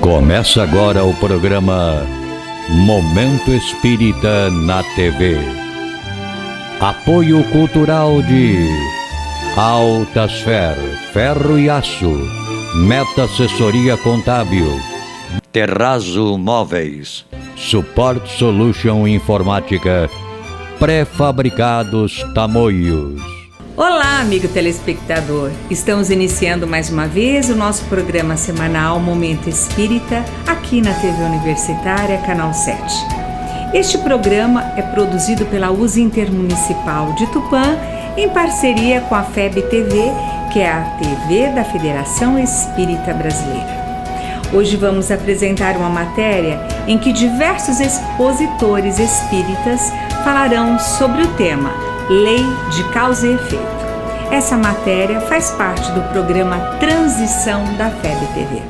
Começa agora o programa Momento Espírita na TV. Apoio cultural de Altasfer, Ferro e Aço, Meta Assessoria Contábil, Terrazzo Móveis, Support Solution Informática, Pré-fabricados Tamoios. Olá, amigo telespectador! Estamos iniciando mais uma vez o nosso programa semanal Momento Espírita, aqui na TV Universitária, Canal 7. Este programa é produzido pela USA Intermunicipal de Tupã, em parceria com a FEB TV, que é a TV da Federação Espírita Brasileira. Hoje vamos apresentar uma matéria em que diversos expositores espíritas falarão sobre o tema Lei de Causa e Efeito. Essa matéria faz parte do programa Transição da FEB TV.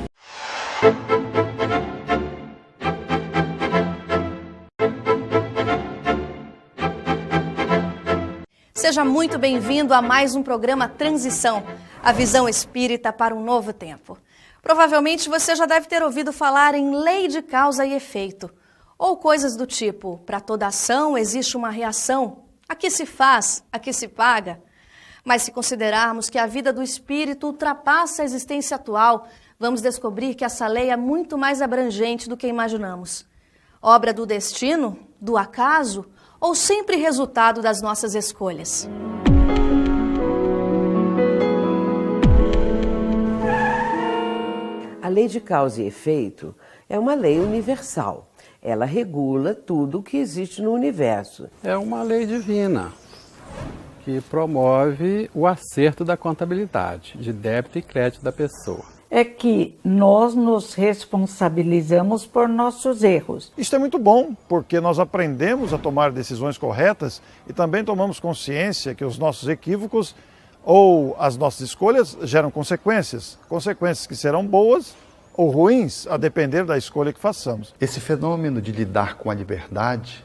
Seja muito bem-vindo a mais um programa Transição, a visão espírita para um novo tempo. Provavelmente você já deve ter ouvido falar em lei de causa e efeito, ou coisas do tipo, para toda ação existe uma reação, aqui se faz, aqui se paga. Mas se considerarmos que a vida do espírito ultrapassa a existência atual, vamos descobrir que essa lei é muito mais abrangente do que imaginamos. Obra do destino, do acaso, ou sempre resultado das nossas escolhas? A lei de causa e efeito é uma lei universal. Ela regula tudo o que existe no universo. É uma lei divina que promove o acerto da contabilidade, de débito e crédito da pessoa. É que nós nos responsabilizamos por nossos erros. Isso é muito bom, porque nós aprendemos a tomar decisões corretas e também tomamos consciência que os nossos equívocos ou as nossas escolhas geram consequências que serão boas ou ruins, a depender da escolha que façamos. Esse fenômeno de lidar com a liberdade,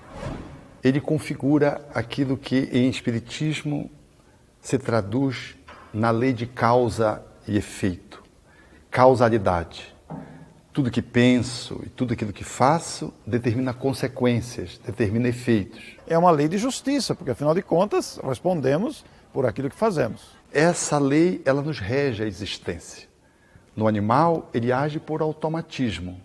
ele configura aquilo que em Espiritismo se traduz na lei de causa e efeito. Causalidade. Tudo que penso e tudo aquilo que faço determina consequências, determina efeitos. É uma lei de justiça, porque afinal de contas respondemos por aquilo que fazemos. Essa lei, ela nos rege a existência. No animal, ele age por automatismo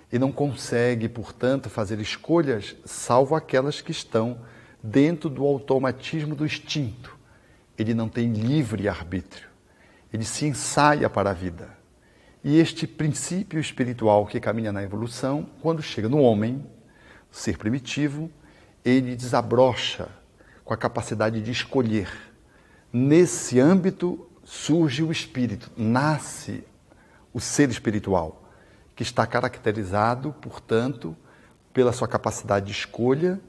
e não consegue, portanto, fazer escolhas salvo aquelas que estão dentro do automatismo do instinto. Ele não tem livre arbítrio, ele se ensaia para a vida. E este princípio espiritual que caminha na evolução, quando chega no homem, o ser primitivo, ele desabrocha com a capacidade de escolher. Nesse âmbito surge o espírito, nasce o ser espiritual, que está caracterizado, portanto, pela sua capacidade de escolha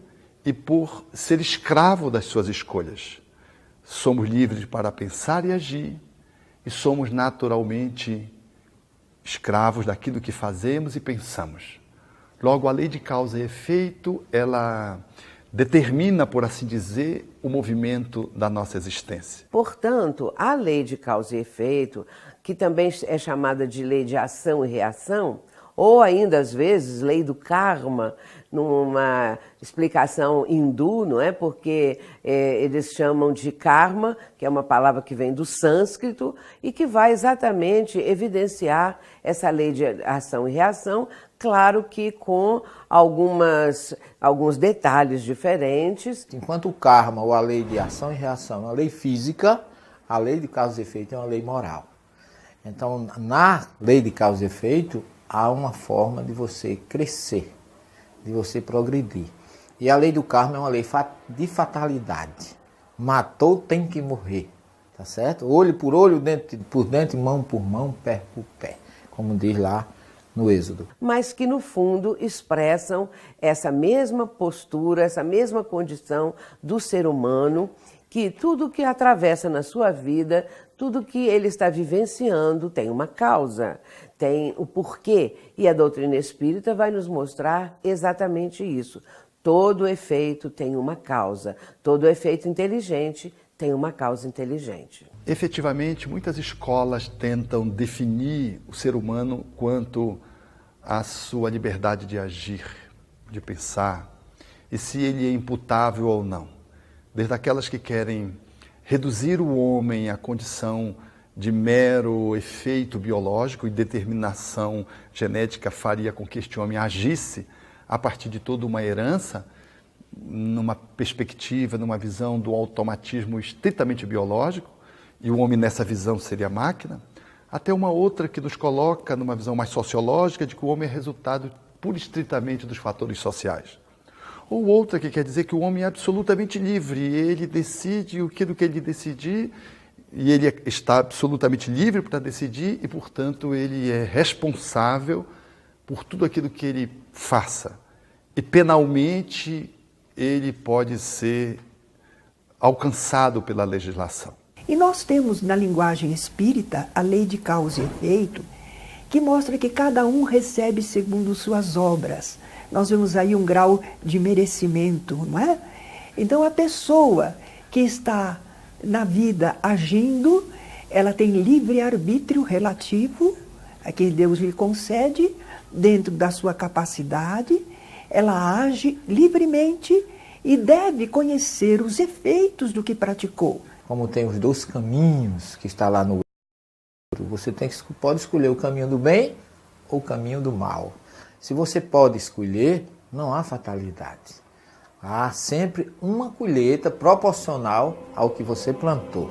e por ser escravo das suas escolhas. Somos livres para pensar e agir e somos naturalmente escravos daquilo que fazemos e pensamos. Logo, a lei de causa e efeito, ela determina, por assim dizer, o movimento da nossa existência. Portanto, a lei de causa e efeito, que também é chamada de lei de ação e reação, ou ainda às vezes lei do karma, numa explicação hindu, não é? Porque eles chamam de karma, que é uma palavra que vem do sânscrito e que vai exatamente evidenciar essa lei de ação e reação, claro que com alguns detalhes diferentes. Enquanto o karma, ou a lei de ação e reação, é uma lei física, a lei de causa e efeito é uma lei moral. Então, na lei de causa e efeito, há uma forma de você crescer, de você progredir. E a lei do karma é uma lei de fatalidade. Matou, tem que morrer, tá certo? Olho por olho, dente por dente, mão por mão, pé por pé, como diz lá no Êxodo. Mas que no fundo expressam essa mesma postura, essa mesma condição do ser humano, que tudo que atravessa na sua vida, tudo que ele está vivenciando tem uma causa, tem o porquê. E a doutrina espírita vai nos mostrar exatamente isso. Todo efeito tem uma causa, todo efeito inteligente tem uma causa inteligente. Efetivamente, muitas escolas tentam definir o ser humano quanto a sua liberdade de agir, de pensar, e se ele é imputável ou não. Desde aquelas que querem reduzir o homem à condição de mero efeito biológico e determinação genética faria com que este homem agisse a partir de toda uma herança, numa perspectiva, numa visão do automatismo estritamente biológico, e o homem nessa visão seria máquina, até uma outra que nos coloca numa visão mais sociológica de que o homem é resultado pura e estritamente dos fatores sociais. Ou outra que quer dizer que o homem é absolutamente livre, ele decide o que ele decidir, e ele está absolutamente livre para decidir e, portanto, ele é responsável por tudo aquilo que ele faça. E penalmente ele pode ser alcançado pela legislação. E nós temos na linguagem espírita a lei de causa e efeito, que mostra que cada um recebe segundo suas obras. Nós vemos aí um grau de merecimento, não é? Então a pessoa que está na vida agindo, ela tem livre-arbítrio relativo, a que Deus lhe concede, dentro da sua capacidade, ela age livremente e deve conhecer os efeitos do que praticou. Como tem os 2 caminhos que está lá no livro, você pode escolher o caminho do bem ou o caminho do mal. Se você pode escolher, não há fatalidade. Há sempre uma colheita proporcional ao que você plantou.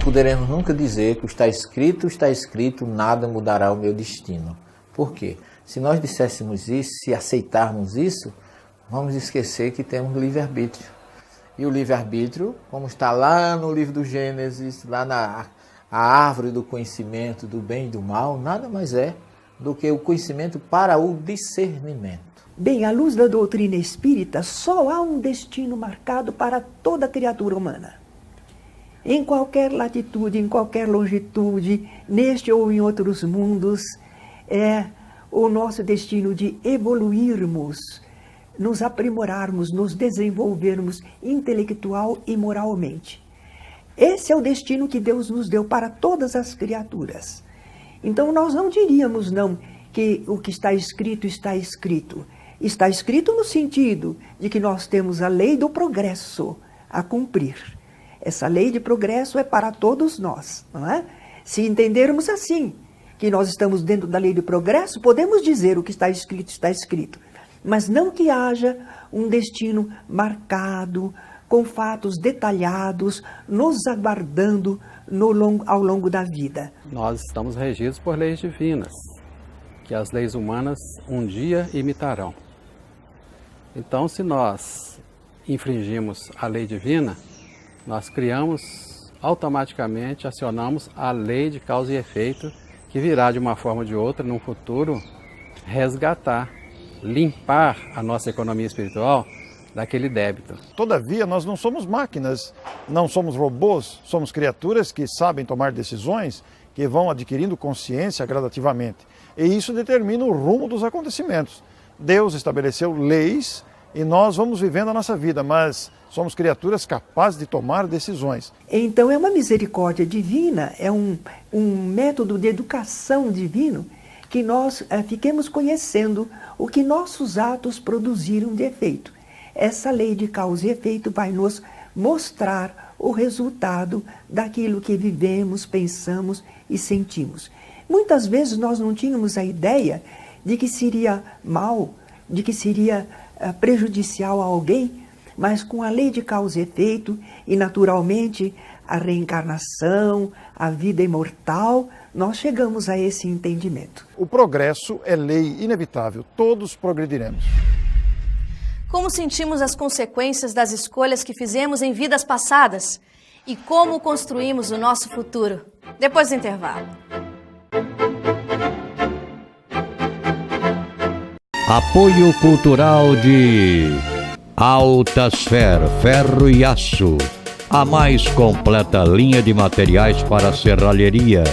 Poderemos nunca dizer que está escrito, nada mudará o meu destino. Por quê? Se nós disséssemos isso, se aceitarmos isso, vamos esquecer que temos livre-arbítrio. E o livre-arbítrio, como está lá no livro do Gênesis, lá na árvore do conhecimento do bem e do mal, nada mais é do que o conhecimento para o discernimento. Bem, à luz da doutrina espírita, só há um destino marcado para toda criatura humana. Em qualquer latitude, em qualquer longitude, neste ou em outros mundos, é o nosso destino de evoluirmos, nos aprimorarmos, nos desenvolvermos intelectual e moralmente. Esse é o destino que Deus nos deu para todas as criaturas. Então nós não diríamos não que o que está escrito está escrito. Está escrito no sentido de que nós temos a lei do progresso a cumprir. Essa lei de progresso é para todos nós, não é? Se entendermos assim, que nós estamos dentro da lei do progresso, podemos dizer o que está escrito, mas não que haja um destino marcado, com fatos detalhados, nos aguardando ao longo da vida. Nós estamos regidos por leis divinas, que as leis humanas um dia imitarão. Então, se nós infringimos a lei divina, nós automaticamente acionamos a lei de causa e efeito, que virá de uma forma ou de outra, no futuro, resgatar, limpar a nossa economia espiritual daquele débito. Todavia, nós não somos máquinas, não somos robôs, somos criaturas que sabem tomar decisões, que vão adquirindo consciência gradativamente. E isso determina o rumo dos acontecimentos. Deus estabeleceu leis e nós vamos vivendo a nossa vida, mas somos criaturas capazes de tomar decisões. Então é uma misericórdia divina, é um método de educação divino que nós fiquemos conhecendo o que nossos atos produziram de efeito. Essa lei de causa e efeito vai nos mostrar o resultado daquilo que vivemos, pensamos e sentimos. Muitas vezes nós não tínhamos a ideia de que seria mal, de que seria prejudicial a alguém, mas com a lei de causa e efeito e naturalmente a reencarnação, a vida imortal, nós chegamos a esse entendimento. O progresso é lei inevitável, todos progrediremos. Como sentimos as consequências das escolhas que fizemos em vidas passadas? E como construímos o nosso futuro? depois do intervalo. Apoio cultural de Altasfer, ferro e aço. A mais completa linha de materiais para serralheria.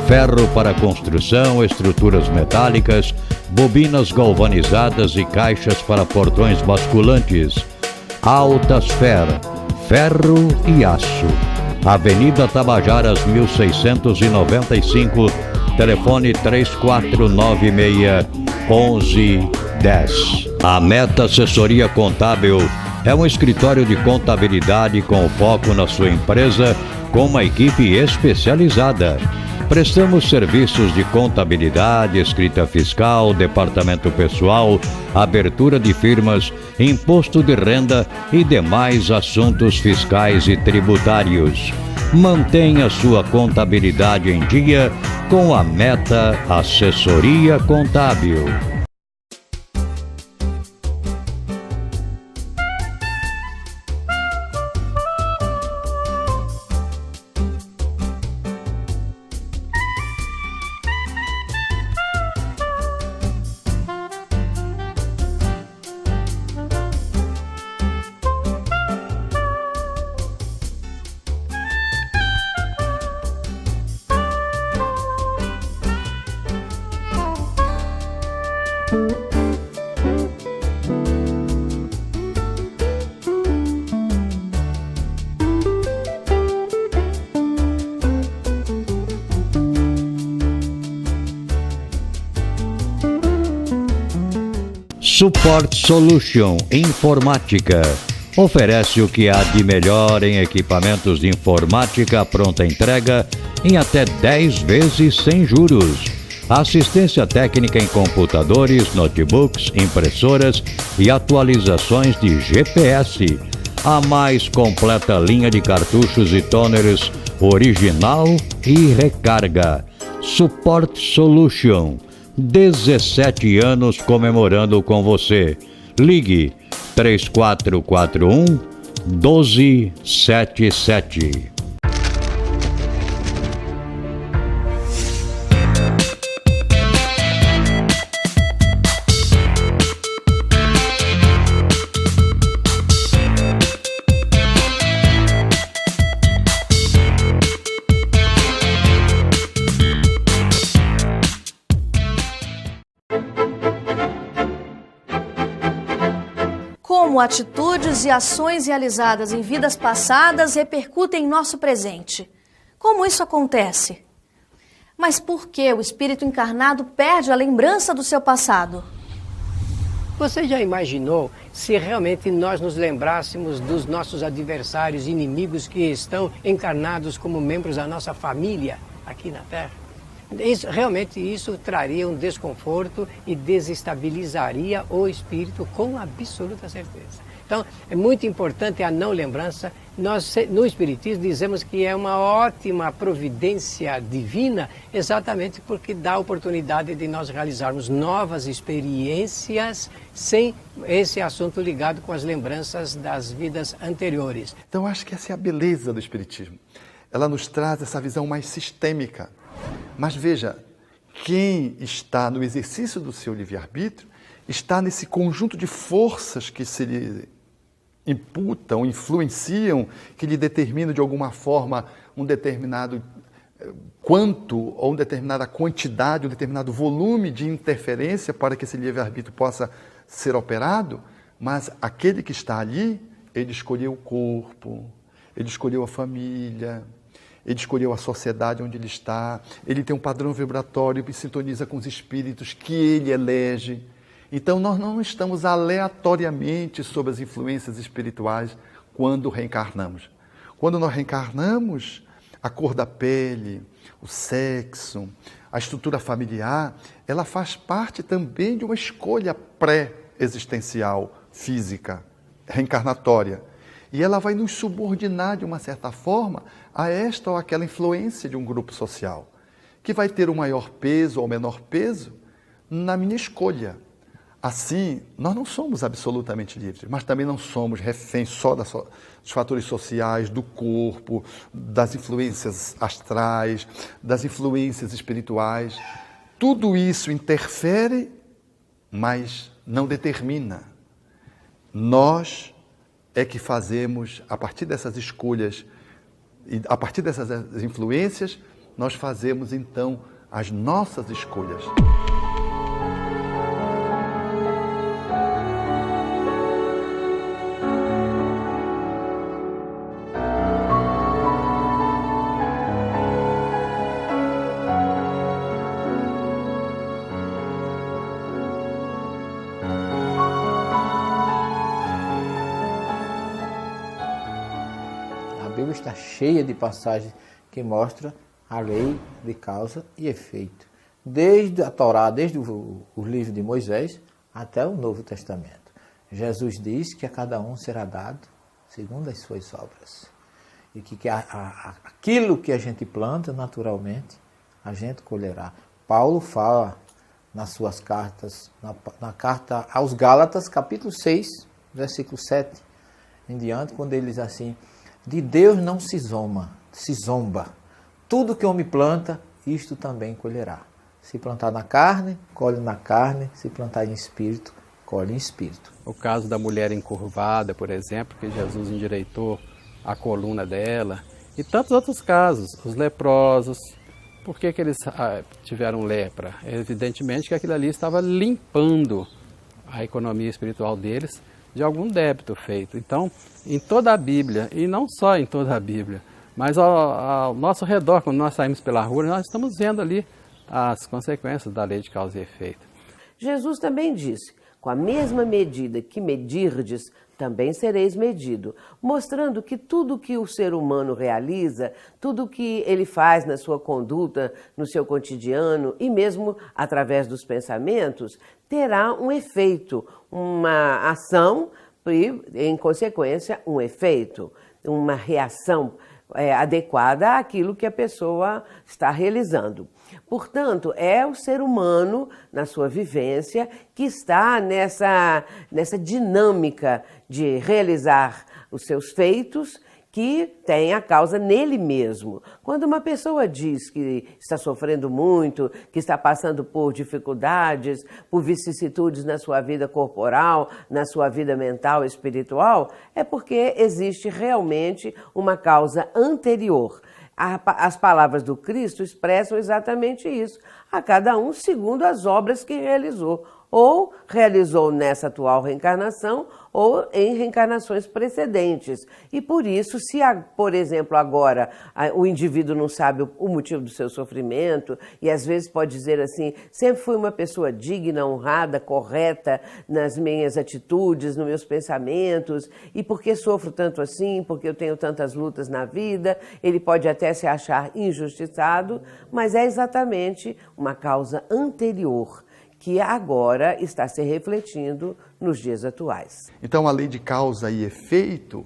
Ferro para construção, estruturas metálicas, bobinas galvanizadas e caixas para portões basculantes. Altasfer, ferro e aço. Avenida Tabajaras 1695, telefone 3496-1110. A Meta Assessoria Contábil é um escritório de contabilidade com foco na sua empresa, com uma equipe especializada. Prestamos serviços de contabilidade, escrita fiscal, departamento pessoal, abertura de firmas, imposto de renda e demais assuntos fiscais e tributários. Mantenha sua contabilidade em dia com a Meta Assessoria Contábil. Support Solution Informática oferece o que há de melhor em equipamentos de informática pronta entrega em até 10 vezes sem juros. Assistência técnica em computadores, notebooks, impressoras e atualizações de GPS. A mais completa linha de cartuchos e toners original e recarga. Support Solution. 17 anos comemorando com você. Ligue 3441-1277. Como atitudes e ações realizadas em vidas passadas repercutem em nosso presente. Como isso acontece? Mas por que o espírito encarnado perde a lembrança do seu passado? Você já imaginou se realmente nós nos lembrássemos dos nossos adversários, inimigos que estão encarnados como membros da nossa família aqui na Terra? Realmente isso traria um desconforto e desestabilizaria o espírito com absoluta certeza. Então, é muito importante a não lembrança. Nós, no Espiritismo, dizemos que é uma ótima providência divina, exatamente porque dá a oportunidade de nós realizarmos novas experiências sem esse assunto ligado com as lembranças das vidas anteriores. Então, acho que essa é a beleza do Espiritismo. Ela nos traz essa visão mais sistêmica. Mas veja, quem está no exercício do seu livre-arbítrio está nesse conjunto de forças que se lhe imputam, influenciam, que lhe determinam de alguma forma um determinado quanto ou uma determinada quantidade, um determinado volume de interferência para que esse livre-arbítrio possa ser operado, mas aquele que está ali, ele escolheu o corpo, ele escolheu a família, ele escolheu a sociedade onde ele está, ele tem um padrão vibratório que sintoniza com os espíritos que ele elege. Então, nós não estamos aleatoriamente sob as influências espirituais quando reencarnamos. Quando nós reencarnamos, a cor da pele, o sexo, a estrutura familiar, ela faz parte também de uma escolha pré-existencial, física, reencarnatória. E ela vai nos subordinar, de uma certa forma, a esta ou aquela influência de um grupo social, que vai ter um maior peso ou menor peso na minha escolha. Assim, nós não somos absolutamente livres, mas também não somos reféns só dos fatores sociais, do corpo, das influências astrais, das influências espirituais. Tudo isso interfere, mas não determina. Nós é que fazemos, a partir dessas escolhas, e a partir dessas influências, nós fazemos então as nossas escolhas. Está cheia de passagens que mostram a lei de causa e efeito. Desde a Torá, desde o livro de Moisés, até o Novo Testamento. Jesus diz que a cada um será dado segundo as suas obras. E que aquilo que a gente planta, naturalmente, a gente colherá. Paulo fala nas suas cartas, na carta aos Gálatas, capítulo 6, versículo 7 em diante, quando ele diz assim: de Deus não se zomba. Tudo que o homem planta, isto também colherá. Se plantar na carne, colhe na carne. Se plantar em espírito, colhe em espírito. O caso da mulher encurvada, por exemplo, que Jesus endireitou a coluna dela. E tantos outros casos. Os leprosos. Por que eles tiveram lepra? Evidentemente que aquilo ali estava limpando a economia espiritual deles de algum débito feito. Então, em toda a Bíblia, e não só em toda a Bíblia, mas ao nosso redor, quando nós saímos pela rua, nós estamos vendo ali as consequências da lei de causa e efeito. Jesus também disse: com a mesma medida que medirdes, também sereis medido, mostrando que tudo que o ser humano realiza, tudo que ele faz na sua conduta, no seu cotidiano e mesmo através dos pensamentos, terá um efeito, uma ação e, em consequência, um efeito, uma reação adequada àquilo que a pessoa está realizando. Portanto, é o ser humano, na sua vivência, que está nessa dinâmica de realizar os seus feitos, que tem a causa nele mesmo. Quando uma pessoa diz que está sofrendo muito, que está passando por dificuldades, por vicissitudes na sua vida corporal, na sua vida mental e espiritual, é porque existe realmente uma causa anterior. As palavras do Cristo expressam exatamente isso. A cada um segundo as obras que realizou. Ou realizou nessa atual reencarnação, ou em reencarnações precedentes. E por isso, se, por exemplo, agora o indivíduo não sabe o motivo do seu sofrimento, e às vezes pode dizer assim: sempre fui uma pessoa digna, honrada, correta nas minhas atitudes, nos meus pensamentos, e por que sofro tanto assim, porque eu tenho tantas lutas na vida, ele pode até se achar injustiçado, mas é exatamente uma causa anterior, que agora está se refletindo nos dias atuais. Então, a lei de causa e efeito,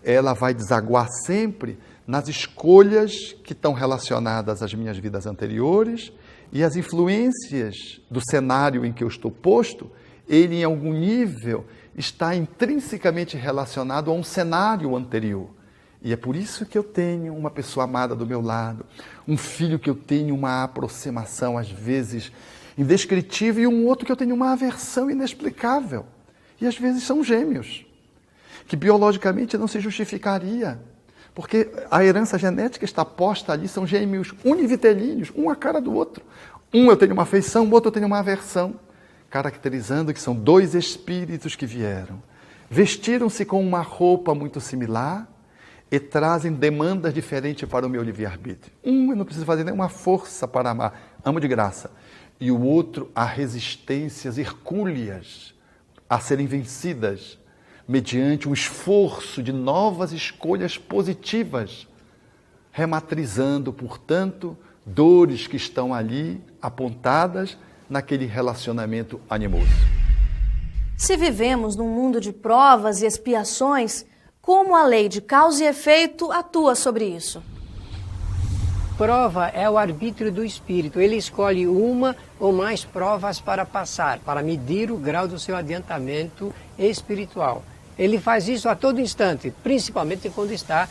ela vai desaguar sempre nas escolhas que estão relacionadas às minhas vidas anteriores e as influências do cenário em que eu estou posto, ele, em algum nível, está intrinsecamente relacionado a um cenário anterior. E é por isso que eu tenho uma pessoa amada do meu lado, um filho que eu tenho uma aproximação, às vezes, indescritível, e um outro que eu tenho uma aversão inexplicável. E às vezes são gêmeos, que biologicamente não se justificaria, porque a herança genética está posta ali, são gêmeos univitelíneos, um a cara do outro. Um eu tenho uma afeição, o outro eu tenho uma aversão, caracterizando que são dois espíritos que vieram, vestiram-se com uma roupa muito similar e trazem demandas diferentes para o meu livre-arbítrio. Um eu não preciso fazer nenhuma força para amar, amo de graça. E o outro há resistências hercúleas a serem vencidas mediante um esforço de novas escolhas positivas, rematrizando, portanto, dores que estão ali apontadas naquele relacionamento animoso. Se vivemos num mundo de provas e expiações, como a lei de causa e efeito atua sobre isso? prova é o arbítrio do espírito. Ele escolhe uma ou mais provas para passar, para medir o grau do seu adiantamento espiritual. Ele faz isso a todo instante, principalmente quando está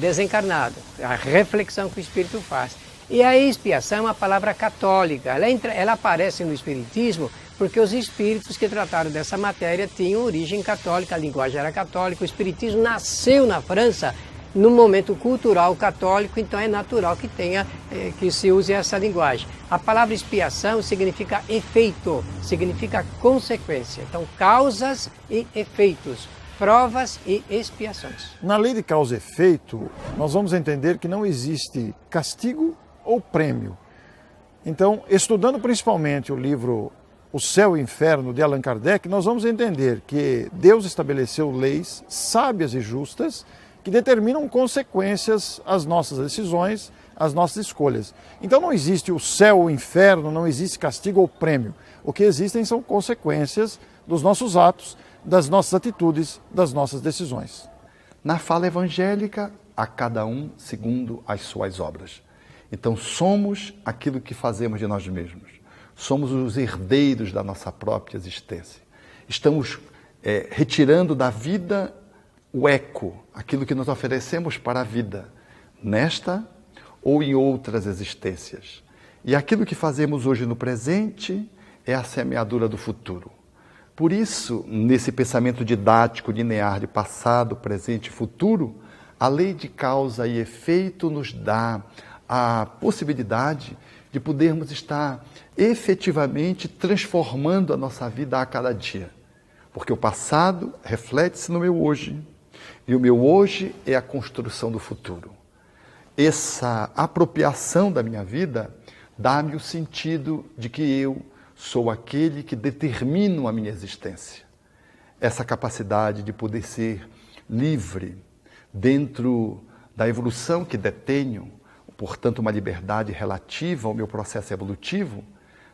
desencarnado. A reflexão que o espírito faz. E a expiação é uma palavra católica. Ela aparece no espiritismo porque os espíritos que trataram dessa matéria tinham origem católica, a linguagem era católica. O espiritismo nasceu na França no momento cultural católico, então é natural que se use essa linguagem. A palavra expiação significa efeito, significa consequência. Então, causas e efeitos, provas e expiações. Na lei de causa e efeito, nós vamos entender que não existe castigo ou prêmio. Então, estudando principalmente o livro O Céu e o Inferno, de Allan Kardec, nós vamos entender que Deus estabeleceu leis sábias e justas que determinam consequências às nossas decisões, às nossas escolhas. Então não existe o céu ou o inferno, não existe castigo ou prêmio. O que existem são consequências dos nossos atos, das nossas atitudes, das nossas decisões. Na fala evangélica, a cada um segundo as suas obras. Então somos aquilo que fazemos de nós mesmos. Somos os herdeiros da nossa própria existência. Estamos retirando da vida o eco, aquilo que nos oferecemos para a vida, nesta ou em outras existências. E aquilo que fazemos hoje no presente é a semeadura do futuro. Por isso, nesse pensamento didático linear de passado, presente e futuro, a lei de causa e efeito nos dá a possibilidade de podermos estar efetivamente transformando a nossa vida a cada dia. Porque o passado reflete-se no meu hoje, e o meu hoje é a construção do futuro. Essa apropriação da minha vida dá-me o sentido de que eu sou aquele que determino a minha existência. Essa capacidade de poder ser livre dentro da evolução que detenho, portanto uma liberdade relativa ao meu processo evolutivo,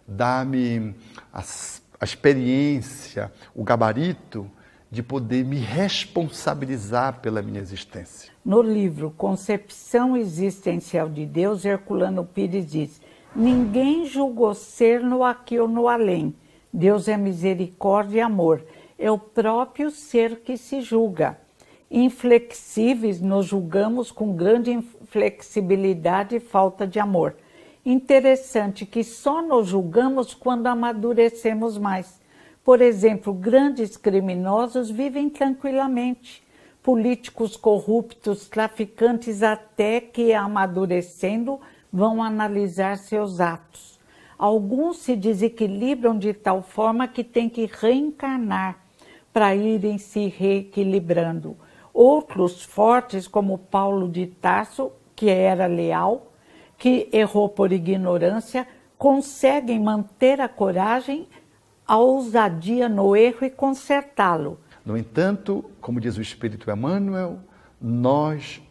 dá-me a experiência, o gabarito de poder me responsabilizar pela minha existência. No livro Concepção Existencial de Deus, Herculano Pires diz: ninguém julgou ser no aqui ou no além. Deus é misericórdia e amor. É o próprio ser que se julga. Inflexíveis nos julgamos com grande inflexibilidade e falta de amor. Interessante que só nos julgamos quando amadurecemos mais. Por exemplo, grandes criminosos vivem tranquilamente. Políticos corruptos, traficantes, até que amadurecendo, vão analisar seus atos. Alguns se desequilibram de tal forma que têm que reencarnar para irem se reequilibrando. Outros fortes, como Paulo de Tarso, que era leal, que errou por ignorância, conseguem manter a coragem, a ousadia no erro e consertá-lo. No entanto, como diz o Espírito Emmanuel, nós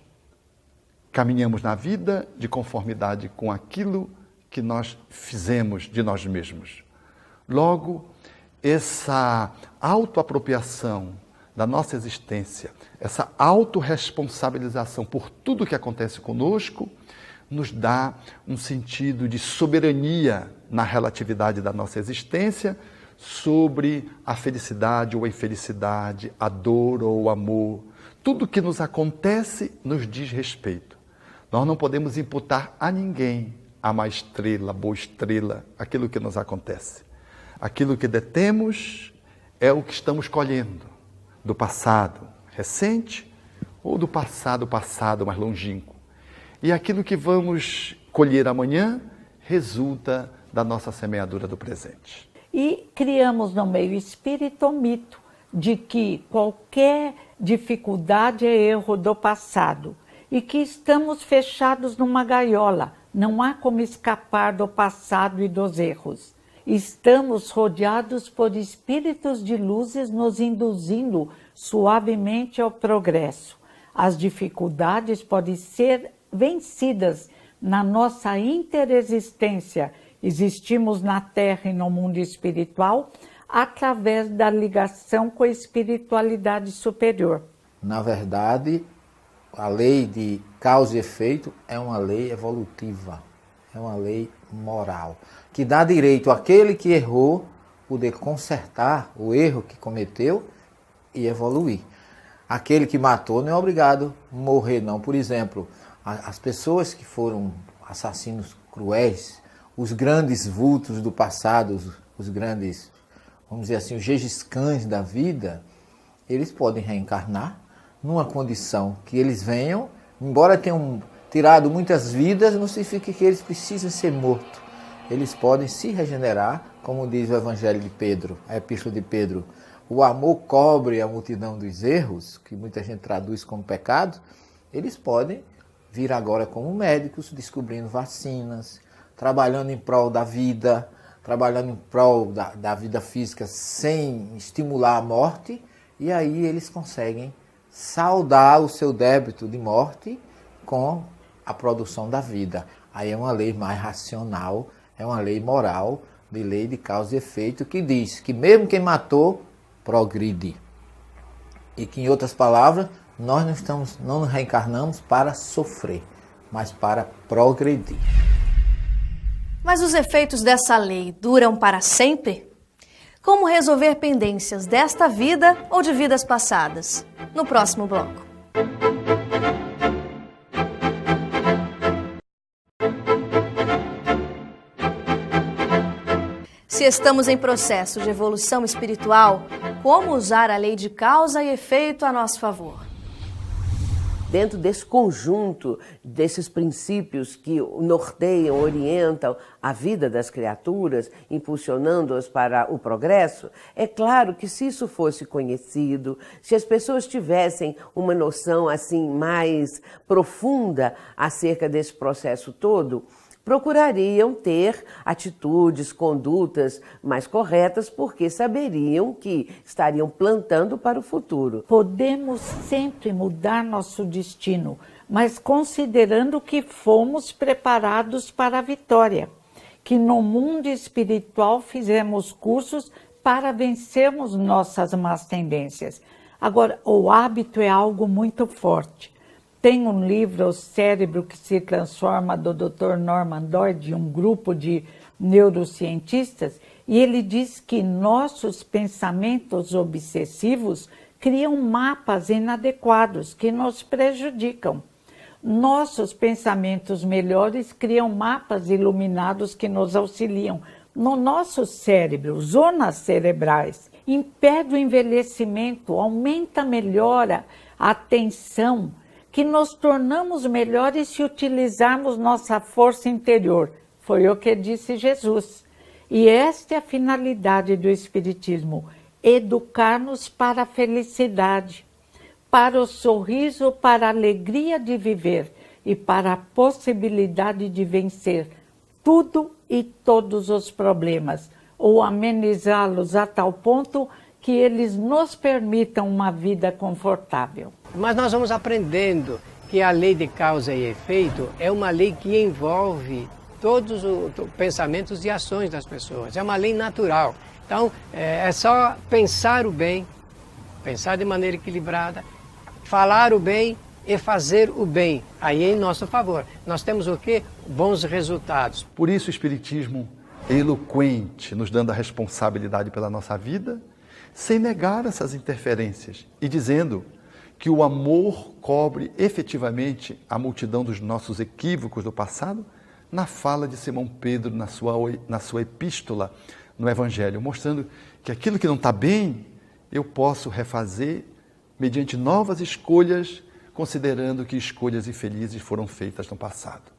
caminhamos na vida de conformidade com aquilo que nós fizemos de nós mesmos. Logo, essa autoapropriação da nossa existência, essa autorresponsabilização por tudo que acontece conosco, nos dá um sentido de soberania na relatividade da nossa existência sobre a felicidade ou a infelicidade, a dor ou o amor. Tudo que nos acontece nos diz respeito. Nós não podemos imputar a ninguém a má estrela, a boa estrela, aquilo que nos acontece. Aquilo que detemos é o que estamos colhendo do passado recente ou do passado mais longínquo. E aquilo que vamos colher amanhã resulta da nossa semeadura do presente. E criamos no meio espírita o mito de que qualquer dificuldade é erro do passado e que estamos fechados numa gaiola, não há como escapar do passado e dos erros. Estamos rodeados por espíritos de luzes nos induzindo suavemente ao progresso. As dificuldades podem ser vencidas na nossa interexistência. Existimos na Terra e no mundo espiritual através da ligação com a espiritualidade superior. Na verdade, a lei de causa e efeito é uma lei evolutiva, é uma lei moral, que dá direito àquele que errou poder consertar o erro que cometeu e evoluir. Aquele que matou não é obrigado a morrer, não. Por exemplo, as pessoas que foram assassinos cruéis, os grandes vultos do passado, os grandes, vamos dizer assim, os Gengis Khans da vida, eles podem reencarnar numa condição que eles venham, embora tenham tirado muitas vidas, não significa que eles precisam ser mortos. Eles podem se regenerar, como diz o Evangelho de Pedro, a Epístola de Pedro. O amor cobre a multidão dos erros, que muita gente traduz como pecado. Eles podem vir agora como médicos, descobrindo vacinas, trabalhando em prol da vida, trabalhando em prol da vida física sem estimular a morte, e aí eles conseguem saldar o seu débito de morte com a produção da vida. Aí é uma lei mais racional, é uma lei moral, de lei de causa e efeito, que diz que mesmo quem matou, progride. E que, em outras palavras, nós não reencarnamos para sofrer, mas para progredir. Mas os efeitos dessa lei duram para sempre? Como resolver pendências desta vida ou de vidas passadas? No próximo bloco. Se estamos em processo de evolução espiritual, como usar a lei de causa e efeito a nosso favor? Dentro desse conjunto, desses princípios que norteiam, orientam a vida das criaturas, impulsionando-as para o progresso, é claro que se isso fosse conhecido, se as pessoas tivessem uma noção assim mais profunda acerca desse processo todo, procurariam ter atitudes, condutas mais corretas, porque saberiam que estariam plantando para o futuro. Podemos sempre mudar nosso destino, mas considerando que fomos preparados para a vitória, que no mundo espiritual fizemos cursos para vencermos nossas más tendências. Agora, o hábito é algo muito forte. Tem um livro, O Cérebro que se Transforma, do Dr. Norman Doidge, de um grupo de neurocientistas, e ele diz que nossos pensamentos obsessivos criam mapas inadequados que nos prejudicam. Nossos pensamentos melhores criam mapas iluminados que nos auxiliam. No nosso cérebro, zonas cerebrais, impede o envelhecimento, aumenta, melhora a atenção, que nos tornamos melhores se utilizarmos nossa força interior. Foi o que disse Jesus. E esta é a finalidade do Espiritismo, educar-nos para a felicidade, para o sorriso, para a alegria de viver e para a possibilidade de vencer tudo e todos os problemas, ou amenizá-los a tal ponto que eles nos permitam uma vida confortável. Mas nós vamos aprendendo que a lei de causa e efeito é uma lei que envolve todos os pensamentos e ações das pessoas. É uma lei natural. Então, é só pensar o bem, pensar de maneira equilibrada, falar o bem e fazer o bem. Aí é em nosso favor. Nós temos o quê? Bons resultados. Por isso o Espiritismo é eloquente, nos dando a responsabilidade pela nossa vida, sem negar essas interferências e dizendo que o amor cobre efetivamente a multidão dos nossos equívocos do passado, na fala de Simão Pedro, na sua epístola, no Evangelho, mostrando que aquilo que não está bem, eu posso refazer mediante novas escolhas, considerando que escolhas infelizes foram feitas no passado.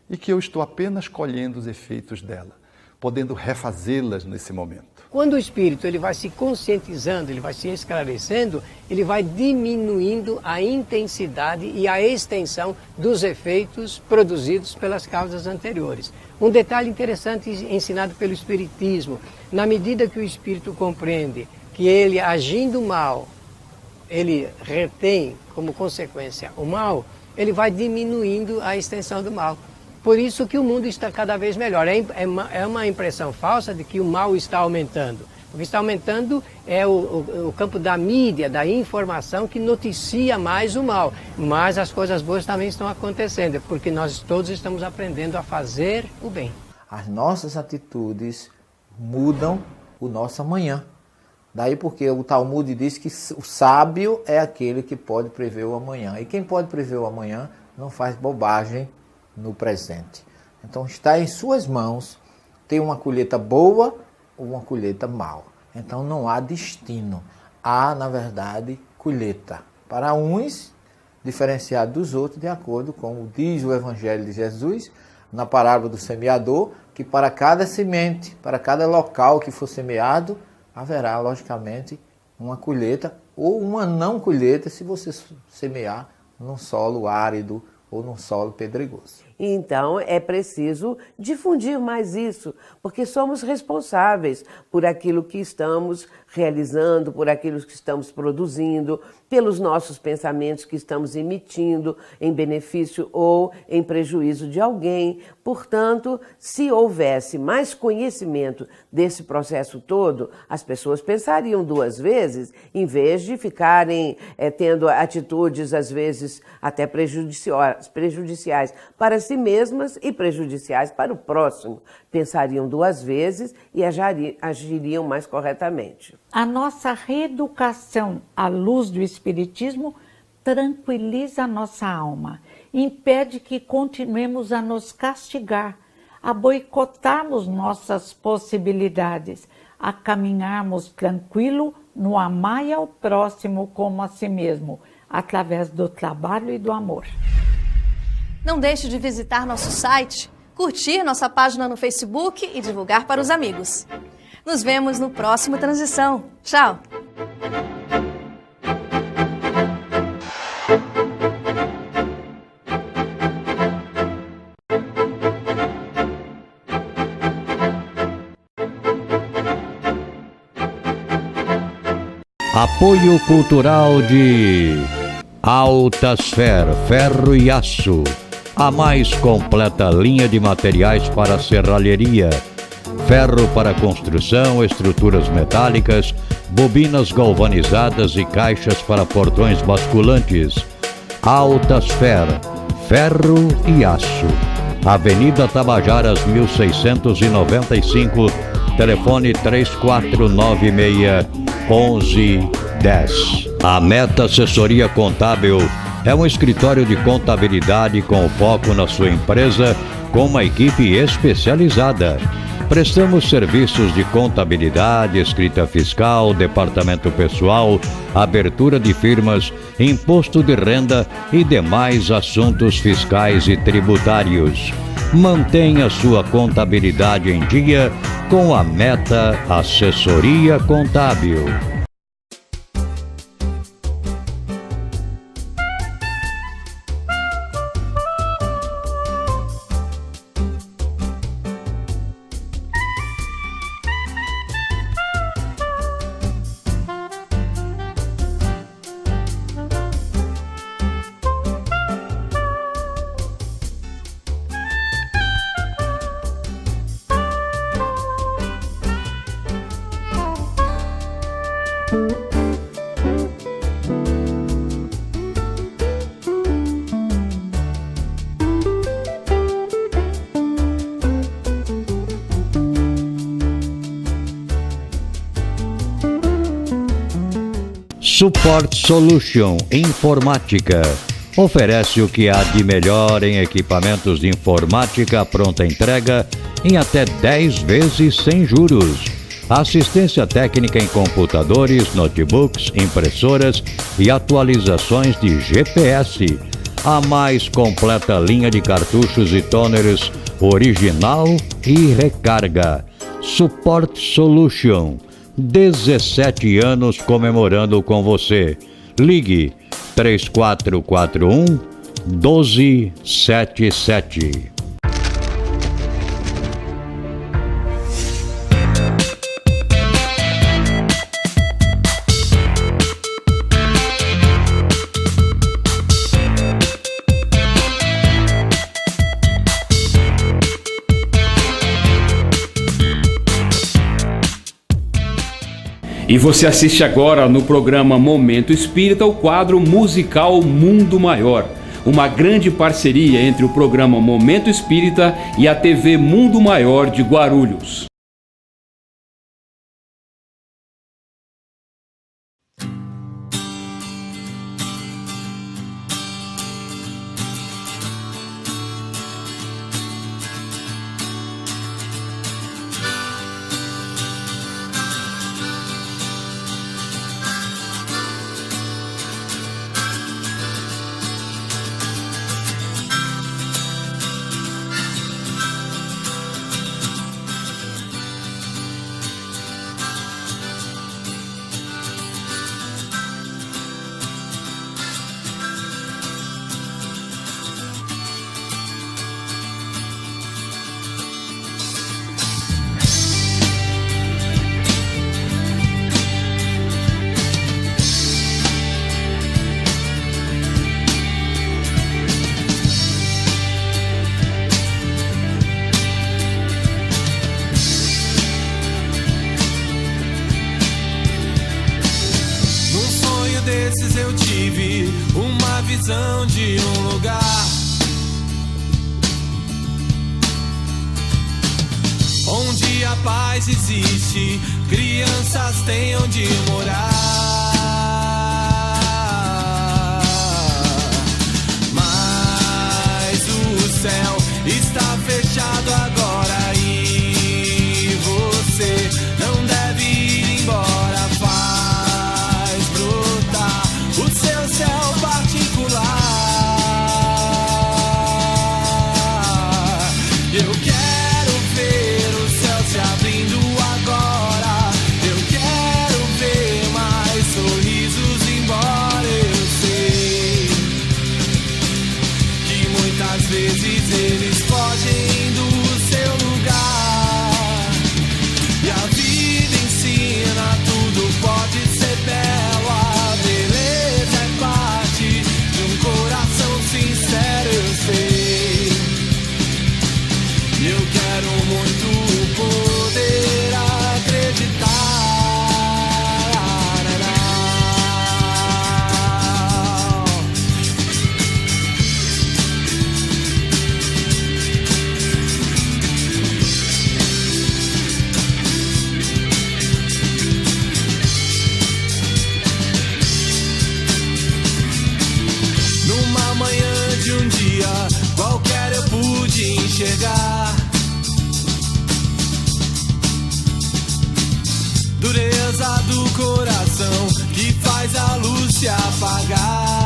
E que eu estou apenas colhendo os efeitos dela, podendo refazê-las nesse momento. Quando o espírito ele vai se conscientizando, ele vai se esclarecendo, ele vai diminuindo a intensidade e a extensão dos efeitos produzidos pelas causas anteriores. Um detalhe interessante ensinado pelo Espiritismo: na medida que o espírito compreende que ele, agindo mal, ele retém como consequência o mal, ele vai diminuindo a extensão do mal. Por isso que o mundo está cada vez melhor. É uma impressão falsa de que o mal está aumentando. O que está aumentando é o campo da mídia, da informação, que noticia mais o mal. Mas as coisas boas também estão acontecendo, porque nós todos estamos aprendendo a fazer o bem. As nossas atitudes mudam o nosso amanhã. Daí porque o Talmud diz que o sábio é aquele que pode prever o amanhã. E quem pode prever o amanhã não faz bobagem no presente. Então está em suas mãos ter uma colheita boa ou uma colheita mal. Então não há destino. Há, na verdade, colheita. Para uns, diferenciado dos outros, de acordo com o diz o Evangelho de Jesus, na parábola do semeador, que para cada semente, para cada local que for semeado, haverá, logicamente, uma colheita ou uma não colheita se você semear num solo árido ou num solo pedregoso. Então é preciso difundir mais isso, porque somos responsáveis por aquilo que estamos realizando, por aquilo que estamos produzindo, pelos nossos pensamentos que estamos emitindo em benefício ou em prejuízo de alguém. Portanto, se houvesse mais conhecimento desse processo todo, as pessoas pensariam duas vezes, em vez de ficarem tendo atitudes, às vezes, até prejudiciais para si mesmas e prejudiciais para o próximo. Pensariam duas vezes e agiriam mais corretamente. A nossa reeducação à luz do Espiritismo tranquiliza a nossa alma, impede que continuemos a nos castigar, a boicotarmos nossas possibilidades, a caminharmos tranquilo no amar ao próximo como a si mesmo, através do trabalho e do amor. Não deixe de visitar nosso site, curtir nossa página no Facebook e divulgar para os amigos. Nos vemos no próximo Transição. Tchau! Apoio cultural de Altasfer, ferro e aço. A mais completa linha de materiais para serralheria. Ferro para construção, estruturas metálicas, bobinas galvanizadas e caixas para portões basculantes. Altasfer, ferro e aço. Avenida Tabajaras 1695, telefone 3496-1110. A Meta Assessoria Contábil é um escritório de contabilidade com foco na sua empresa, com uma equipe especializada. Prestamos serviços de contabilidade, escrita fiscal, departamento pessoal, abertura de firmas, imposto de renda e demais assuntos fiscais e tributários. Mantenha sua contabilidade em dia com a Meta Assessoria Contábil. Support Solution Informática oferece o que há de melhor em equipamentos de informática à pronta entrega em até 10 vezes sem juros. Assistência técnica em computadores, notebooks, impressoras e atualizações de GPS. A mais completa linha de cartuchos e toners original e recarga. Support Solution. 17 anos comemorando com você. Ligue 3441 1277. E você assiste agora no programa Momento Espírita o quadro musical Mundo Maior, uma grande parceria entre o programa Momento Espírita e a TV Mundo Maior de Guarulhos. Eu tive uma visão de um lugar onde a paz existe, crianças têm onde morar. Mas o céu está fechado agora e você não deve ir embora. Céu particular, eu quero ver o céu se abrindo agora. Eu quero ver mais sorrisos, embora eu sei que muitas vezes eles fogem do seu lugar. E a vida ensina, tudo pode ser belo. A beleza é parte de um coração sincero, eu sei. Eu quero muito poder acreditar. Numa manhã de um dia qualquer eu pude enxergar dureza do coração que faz a luz se apagar.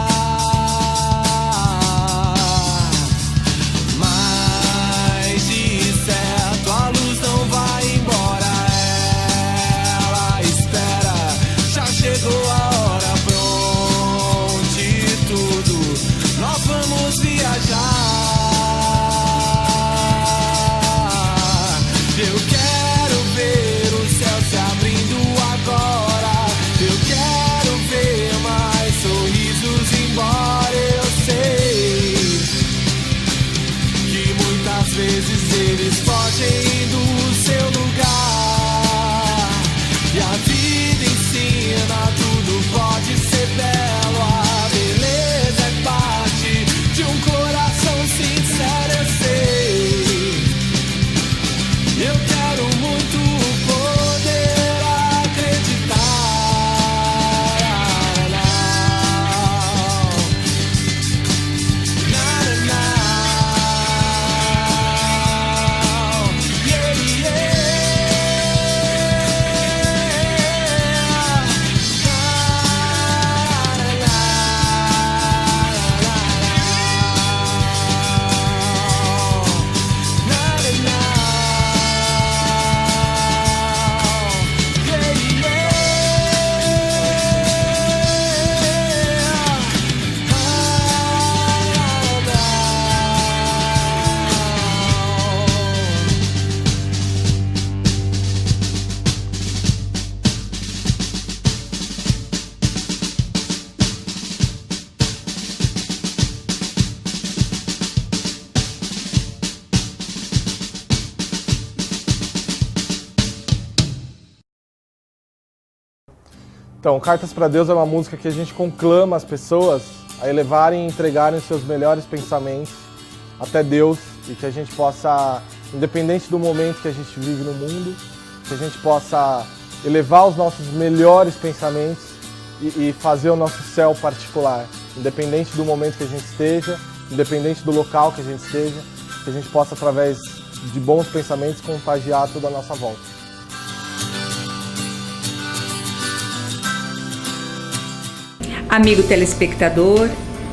Mas de certo a luz não vai embora, ela espera, já chegou a hora, pronte tudo, nós vamos viajar. Eu quero ver o céu se abrindo agora. Eu quero ver mais sorrisos, embora eu sei que muitas vezes eles fogem do seu lugar. E a vida ensina, tudo pode ser belo. A beleza é parte de um coração sincero, eu sei. Eu quero muito poder acreditar. Então, Cartas para Deus é uma música que a gente conclama as pessoas a elevarem e entregarem os seus melhores pensamentos até Deus e que a gente possa, independente do momento que a gente vive no mundo, que a gente possa elevar os nossos melhores pensamentos e fazer o nosso céu particular, independente do momento que a gente esteja, independente do local que a gente esteja, que a gente possa, através de bons pensamentos, contagiar toda a nossa volta. Amigo telespectador,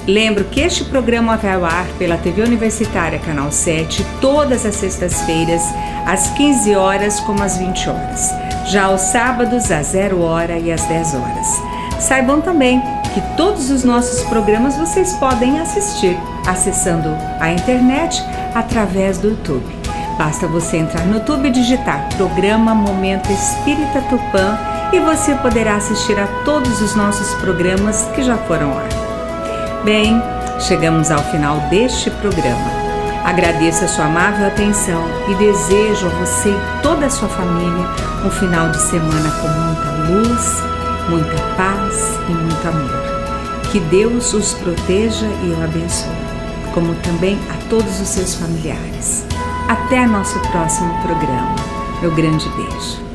lembro que este programa vai ao ar pela TV Universitária Canal 7 todas as sextas-feiras, às 15 horas como às 20 horas. Já aos sábados, às 0 hora e às 10 horas. Saibam também que todos os nossos programas vocês podem assistir acessando a internet através do YouTube. Basta você entrar no YouTube e digitar Programa Momento Espírita Tupã e você poderá assistir a todos os nossos programas que já foram ao ar. Bem, chegamos ao final deste programa. Agradeço a sua amável atenção e desejo a você e toda a sua família um final de semana com muita luz, muita paz e muito amor. Que Deus os proteja e o abençoe, como também a todos os seus familiares. Até nosso próximo programa. Meu grande beijo.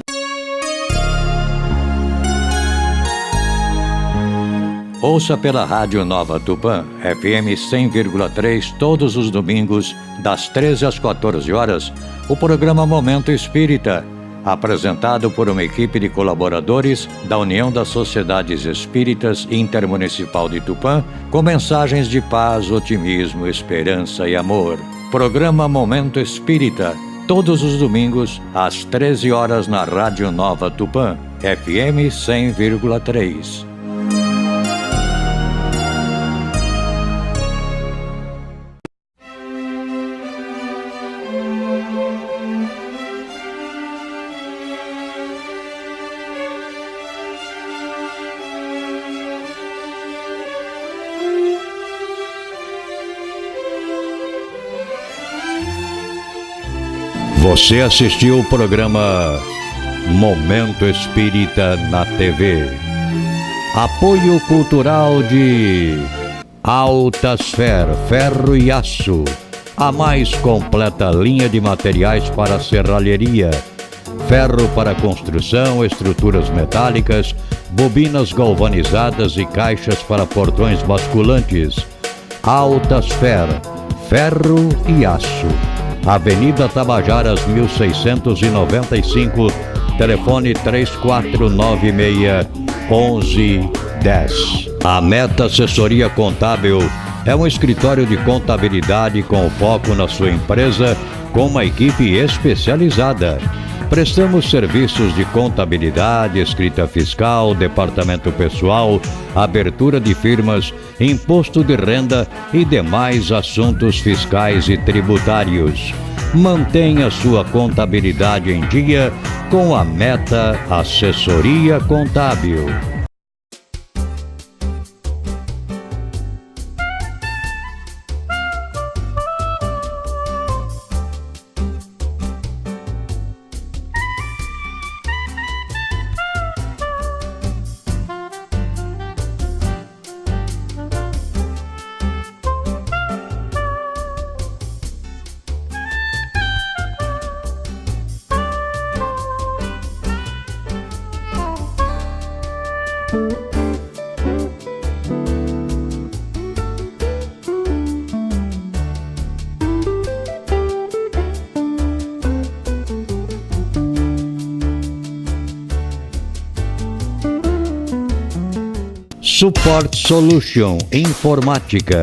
Ouça pela Rádio Nova Tupã, FM 100,3, todos os domingos, das 13 às 14 horas, o programa Momento Espírita, apresentado por uma equipe de colaboradores da União das Sociedades Espíritas Intermunicipal de Tupã, com mensagens de paz, otimismo, esperança e amor. Programa Momento Espírita, todos os domingos, às 13 horas na Rádio Nova Tupã, FM 100,3. Você assistiu o programa Momento Espírita na TV. Apoio cultural de Altasfer, ferro e aço. A mais completa linha de materiais para serralheria. Ferro para construção, estruturas metálicas, bobinas galvanizadas e caixas para portões basculantes. Altasfer, ferro e aço. Avenida Tabajaras 1695, telefone 3496-1110. A Meta Assessoria Contábil é um escritório de contabilidade com foco na sua empresa, com uma equipe especializada. Prestamos serviços de contabilidade, escrita fiscal, departamento pessoal, abertura de firmas, imposto de renda e demais assuntos fiscais e tributários. Mantenha sua contabilidade em dia com a Meta Assessoria Contábil. Support Solution Informática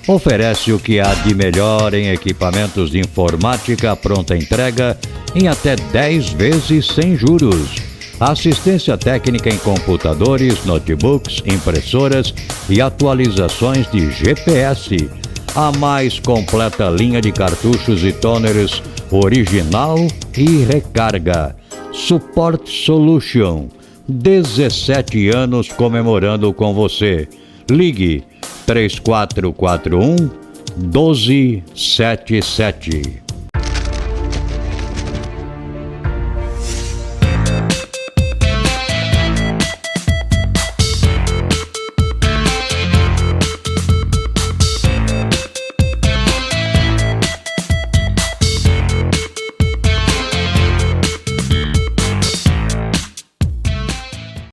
oferece o que há de melhor em equipamentos de informática pronta entrega em até 10 vezes sem juros. Assistência técnica em computadores, notebooks, impressoras e atualizações de GPS. A mais completa linha de cartuchos e toners original e recarga. Support Solution. 17 anos comemorando com você. Ligue 3441 1277.